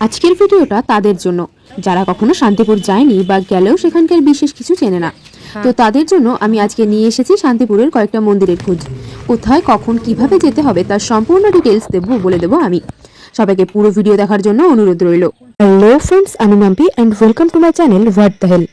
আজকের ভিডিওটা তাদের জন্য যারা কখনো শান্তিপুর যায়নি বা গেলেও সেখানকার বিশেষ কিছু চেনে না। তো তাদের জন্য আমি আজকে নিয়ে এসেছি শান্তিপুরের কয়েকটা মন্দিরের খোঁজ। কোথায় কখন কিভাবে যেতে হবে তার সম্পূর্ণ ডিটেলস বলে দেবো আমি। সবাইকে পুরো ভিডিও দেখার জন্য অনুরোধ রইল। হ্যালো ফ্রেন্ডস, আমি Mampi and welcome to my channel what the hell.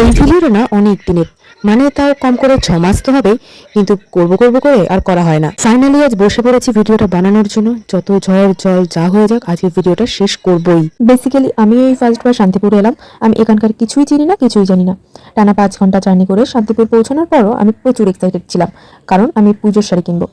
এই ভিডিওটা না অনেক দিনের, মানে তাও কম করে 6 মাস তো হবে, কিন্তু করব করে আর করা হয় না। ফাইনালি আজ বসে পড়েছি ভিডিওটা বানানোর জন্য। যত ঝড় জল যা হয়ে যাক, আজকে ভিডিওটা শেষ করবই। বেসিক্যালি আমি এই ফার্স্টবার শান্তিপুর এলাম। আমি এখানকার কিছুই চিনি না, কিছুই জানি না। টানা 5 ঘন্টা জার্নি করে শান্তিপুর পৌঁছানোর পরও আমি প্রচুর এক্সাইটেড ছিলাম, কারণ আমি পুজোর শাড়ি কিনবো।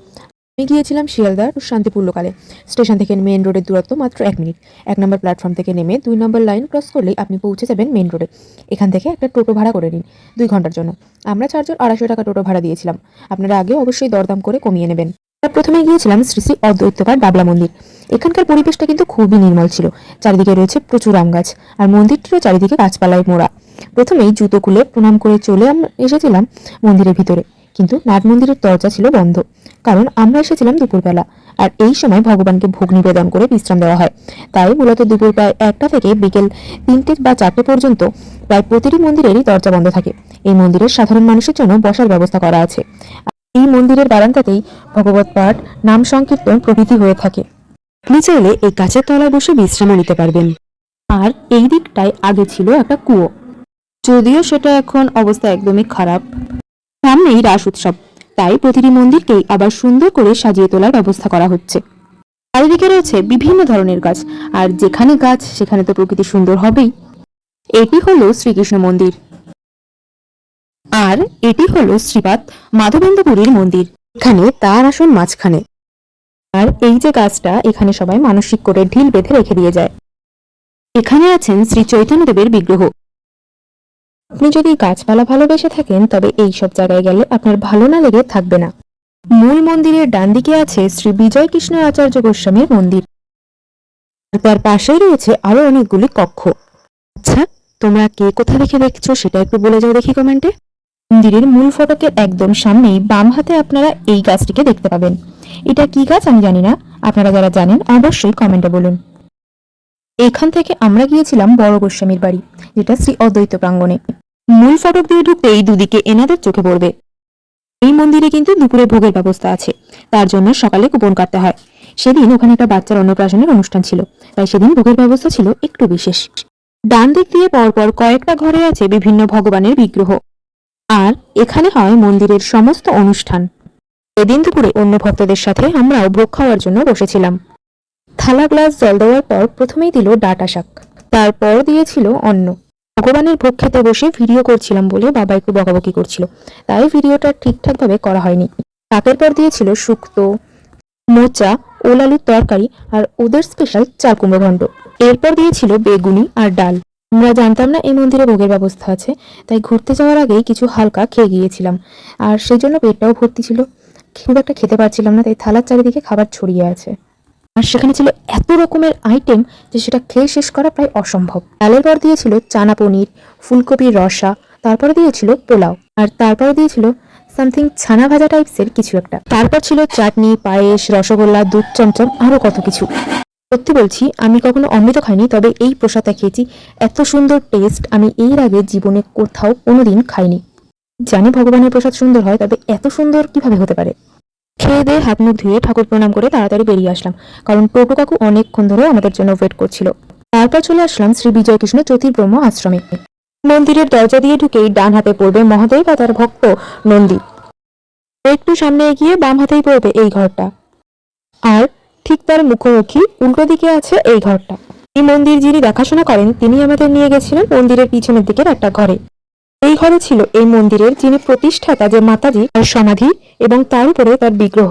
আমি গিয়েছিলাম শিয়ালদার শান্তিপুর লোকালে। স্টেশন থেকে মেন রোডের দূরত্ব মাত্র 1 মিনিট। 1 নম্বর প্ল্যাটফর্ম থেকে নেমে 2 নম্বর লাইন ক্রস করলেই আপনি পৌঁছে যাবেন মেন রোডে। এখান থেকে একটা টোটো ভাড়া করে নিন 2 ঘন্টার জন্য। আমরা 4 জন 250 টাকা টোটো ভাড়া দিয়েছিলাম। আপনারা আগে অবশ্যই দরদাম করে কমিয়ে নেবেন। প্রথমে গিয়েছিলাম শ্রী শ্রী অদ্বৈতপাদ বাবলা মন্দির। এখানকার পরিবেশটা কিন্তু খুবই নির্মল ছিল। চারিদিকে রয়েছে প্রচুর আম গাছ, আর মন্দিরটিরও চারিদিকে গাছপালায় মোড়া। প্রথমেই জুতো খুলে প্রণাম করে চলে এসেছিলাম মন্দিরের ভিতরে, কিন্তু নাট মন্দিরের দরজা ছিল বন্ধ, কারণ আমরা এসেছিলাম দুপুরবেলা, আর এই সময় ভগবানকে ভোগ নিবেদন করে বিশ্রাম দেওয়া হয়। তাই মূলত দুপুর প্রায় 1টা থেকে বিকেল 3টে বা 4টে পর্যন্ত প্রায় প্রতিটি মন্দিরেরই দরজা বন্ধ থাকে। এই মন্দিরের সাধারণ মানুষের জন্য বসার ব্যবস্থা করা আছে। এই মন্দিরের বারান্দাতেই ভগবত পাঠ, নাম সংকীর্তন প্রভৃতি হয়ে থাকে। আপনি চাইলে এই গাছের তলায় বসে বিশ্রামও নিতে পারবেন। আর এই দিকটায় আগে ছিল একটা কুয়ো, যদিও সেটা এখন অবস্থা একদমই খারাপ। সামনেই রাস উৎসব, তাই প্রতিটি মন্দিরকেই আবার সুন্দর করে সাজিয়ে তোলার ব্যবস্থা করা হচ্ছে। চারিদিকে রয়েছে বিভিন্ন ধরনের গাছ, আর যেখানে গাছ সেখানে তো প্রকৃতি সুন্দর হবেই। এটি হলো শ্রীকৃষ্ণ মন্দির, আর এটি হলো শ্রীপাদ মাধবেন্দ্রপুরীর মন্দির। এখানে তার আসন মাঝখানে, আর এই যে গাছটা, এখানে সবাই মানসিক করে ঢিল বেঁধে রেখে দিয়ে যায়। এখানে আছেন শ্রী চৈতন্যদেবের বিগ্রহ। আপনি যদি গাছপালা ভালোবেসে থাকেন, তবে এই সব জায়গায় গেলে আপনার ভালো না লেগে থাকবে না। মূল মন্দিরের ডান দিকে আছে শ্রী বিজয় কৃষ্ণ আচার্য গোস্বামীর মন্দির, তার পাশেই রয়েছে আরো অনেকগুলি কক্ষ। আচ্ছা, তোমরা কে কোথা থেকে দেখছো সেটা একটু বলে যাও দেখি কমেন্টে। মন্দিরের মূল ফটকের একদম সামনেই বাম হাতে আপনারা এই গাছটিকে দেখতে পাবেন। এটা কি গাছ আমি জানি না, আপনারা যারা জানেন অবশ্যই কমেন্টে বলুন। এখান থেকে আমরা গিয়েছিলাম বড় গোস্বামীর বাড়ি, যেটা শ্রী অদ্বৈত প্রাঙ্গণে। মূল ফটক দিয়ে ঢুকতেই দুদিকে এনাদের চোখে পড়বে। এই মন্দিরে কিন্তু দুপুরে ভোগের ব্যবস্থা আছে, তার জন্য সকালে কুপন কাটতে হয়। সেদিন ওখানে একটা বাচ্চার অন্নপ্রাশনের অনুষ্ঠান ছিল, তাই সেদিন ভোগের ব্যবস্থা ছিল একটু বিশেষ। ডান দিক দিয়ে পরপর কয়েকটা ঘরে আছে বিভিন্ন ভগবানের বিগ্রহ, আর এখানে হয় মন্দিরের সমস্ত অনুষ্ঠান। এদিন দুপুরে অন্য ভক্তদের সাথে আমরাও ভোগ খাওয়ার জন্য বসেছিলাম। থালা গ্লাস জল দেওয়ার পর প্রথমেই দিল ডাটা শাক, তারপর দিয়েছিল অন্ন। ভগবানের ভোগ খেতে বসে ভিডিও করছিলাম বলে বাবা একটু বকাবকি করছিল, তাই ভিডিওটা ঠিকঠাকভাবে করা হয়নি। শাকের পর দিয়েছিল শুক্তো, মোচা, ওল আলুর তরকারি, আর ওদের স্পেশাল চাল কুমড়ো ঘন্ট। এরপর দিয়েছিল বেগুনি আর ডাল। আমরা জানতাম না এই মন্দিরে ভোগের ব্যবস্থা আছে, তাই ঘুরতে যাওয়ার আগেই কিছু হালকা খেয়ে গিয়েছিলাম, আর সেই জন্য পেটটাও ভর্তি ছিল। খুব একটা খেতে পারছিলাম না, তাই থালার চারিদিকে খাবার ছড়িয়ে আছে। আর সেখানে ছিল এত রকমের আইটেম যে সেটা খেয়ে শেষ করা প্রায় অসম্ভব। ডালের পর দিয়েছিল চানা পনির, ফুলকপির রসা, তারপরে দিয়েছিল পোলাও, আর তারপরে দিয়েছিল সামথিং ছানা ভাজা টাইপসের কিছু একটা। তারপর ছিল চাটনি, পায়েস, রসগোল্লা, দুধ চমচম, আরো কত কিছু। সত্যি বলছি, আমি কখনো অমৃত খাইনি, তবে এই প্রসাদটা খেয়েছি। এত সুন্দর টেস্ট আমি এর আগে জীবনে কোথাও কোনোদিন খাইনি। জানি ভগবানের প্রসাদ সুন্দর হয়, তবে এত সুন্দর কিভাবে হতে পারে। খেয়ে দিয়ে হাত মুখ ধুয়ে ঠাকুর প্রণাম করে তাড়াতাড়ি বেরিয়ে আসলাম, কারণ টোটো কাকু অনেকক্ষণ ধরে আমাদের জন্য ওয়েট করছিল। তারপর চলে আসলাম শ্রী বিজয় কৃষ্ণ জ্যোতির্ব্রহ্ম আশ্রমে। মন্দিরের দরজা দিয়ে ঢুকেই ডান হাতে পড়বে মহাদেব বা তার ভক্ত নন্দী। একটু সামনে এগিয়ে বাম হাতেই পড়বে এই ঘরটা, আর ঠিক তার মুখোমুখি উল্টো দিকে আছে এই ঘরটা। এই মন্দির যিনি দেখাশোনা করেন তিনি আমাদের নিয়ে গেছিলেন মন্দিরের পিছনের দিকের একটা ঘরে। এই ঘরে ছিল এই মন্দিরের যিনি প্রতিষ্ঠাতা, যে মাতাজি, তার সমাধি এবং তার উপরে তার বিগ্রহ।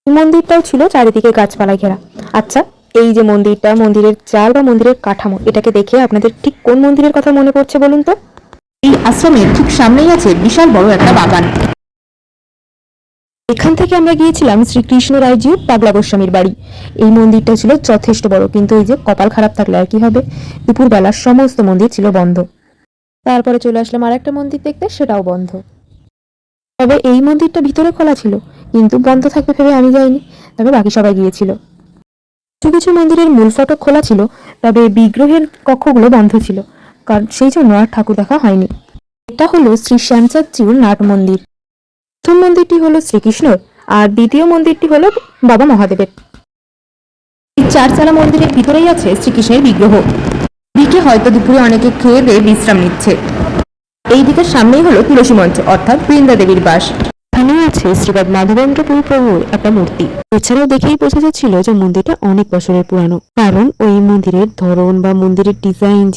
মন্দিরটাও ছিল চারিদিকে গাছপালায় ঘেরা। আচ্ছা, এই যে মন্দিরটা, মন্দিরের চাল বা মন্দিরের কাঠামো, এটাকে দেখে আপনাদের ঠিক কোন মন্দিরের কথা মনে পড়ছে বলুন তো? এই আশ্রমের ঠিক সামনেই আছে বিশাল বড় একটা বাগান। এখান থেকে আমরা গিয়েছিলাম শ্রীকৃষ্ণ রায়জির পাগলা গোস্বামীর বাড়ি। এই মন্দিরটা ছিল যথেষ্ট বড়, কিন্তু এই যে কপাল খারাপ থাকলে আর কি হবে, দুপুরবেলা সমস্ত মন্দির ছিল বন্ধ। তারপরে চলে আসলাম আর একটা মন্দির দেখতে, সেটাও বন্ধ। তবে এই মন্দিরটা ভিতরে খোলা ছিল, কিন্তু বন্ধ থাকবে ভেবে আমি যাইনি, তবে বাকি সবাই গিয়েছিল। কিছু কিছু মন্দিরের মূল ফটক খোলা ছিল, তবে বিগ্রহের কক্ষগুলো বন্ধ ছিল, কারণ সেই জন্য আর ঠাকুর দেখা হয়নি। এটা হলো শ্রী শ্যামচাঁদজির নাট মন্দির। প্রথম মন্দিরটি হলো শ্রীকৃষ্ণর, আর দ্বিতীয় মন্দিরটি হলো বাবা মহাদেবের। এই চারচালা মন্দিরের ভিতরেই আছে শ্রীকৃষ্ণের বিগ্রহ। দিকে হয়তো দুপুরে অনেকে খেয়ে দিয়ে বিশ্রাম নিচ্ছে। এই দিকের সামনেই হলো তুলসী মঞ্চ, অর্থাৎ বৃন্দা দেবীর বাস। এখানেও আছে শ্রীপাদ মাধবেন্দ্র পুরী প্রভুর একটা মূর্তি। এছাড়াও দেখেই বোঝা যাচ্ছিল যে মন্দিরটা অনেক বছরের পুরানো, কারণ ওই মন্দিরের ধরন বা মন্দিরের ডিজাইন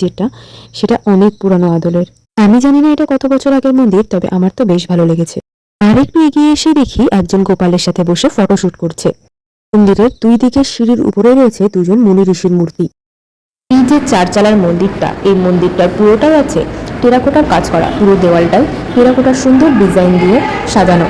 সেটা অনেক পুরানো আদলের। আমি জানি না এটা কত বছর আগের মন্দির, তবে আমার তো বেশ ভালো লেগেছে। আর একটু এগিয়ে এসে দেখি একজন গোপালের সাথে বসে ফটোশুট করছে। মন্দিরের দুই দিকের সিঁড়ির উপরে রয়েছে দুজন মুনি ঋষির মূর্তি। এই যে চারচালার মন্দিরটা, এই মন্দিরটার পুরোটাই আছে টেরাকোটার কাজ করা। পুরো দেওয়ালটাই টেরাকোটার সুন্দর ডিজাইন দিয়ে সাজানো।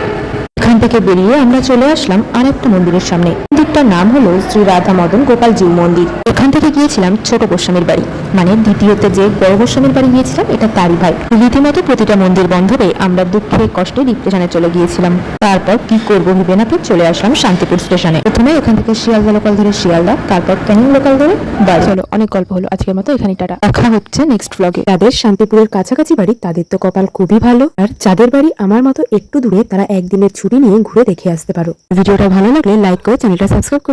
এখান থেকে বেরিয়ে আমরা চলে আসলাম আর একটা মন্দিরের সামনে। মন্দিরটার নাম হলো শ্রী রাধা মদন গোপালজিউ মন্দির। এখান থেকে গিয়েছিলাম ছোট গোস্বামীর বাড়ি, মানে দ্বিতীয়তে যে বড় গোস্বামীর বাড়ি গিয়েছিলাম এটা তারই ভাই। রীতিমতো প্রতিটা মন্দির বন্ধ পেয়ে আমরা দুঃখে কষ্টে ডিপ্রেশনে চলে গিয়েছিলাম। তারপর কি করবো ভেবে না পেয়ে চলে আসলাম শান্তিপুর স্টেশনে। প্রথমে এখান থেকে শিয়ালদা লোকাল ধরে শিয়ালদা, তারপর ক্যানিং লোকাল ধরে বাড়ি। চলো, অনেক গল্প হলো, আজকের মতো এখানেই টাটা। দেখা হচ্ছে নেক্সট ব্লগে। যাদের শান্তিপুরের কাছাকাছি বাড়ি তাদের তো কপাল খুবই ভালো, আর যাদের বাড়ি আমার মতো একটু দূরে তারা একদিনের ছুটি নিয়ে ঘুরে দেখে আসতে পারো। ভিডিওটা ভালো লাগলে লাইক করে চ্যানেলটা সাবস্ক্রাইব করে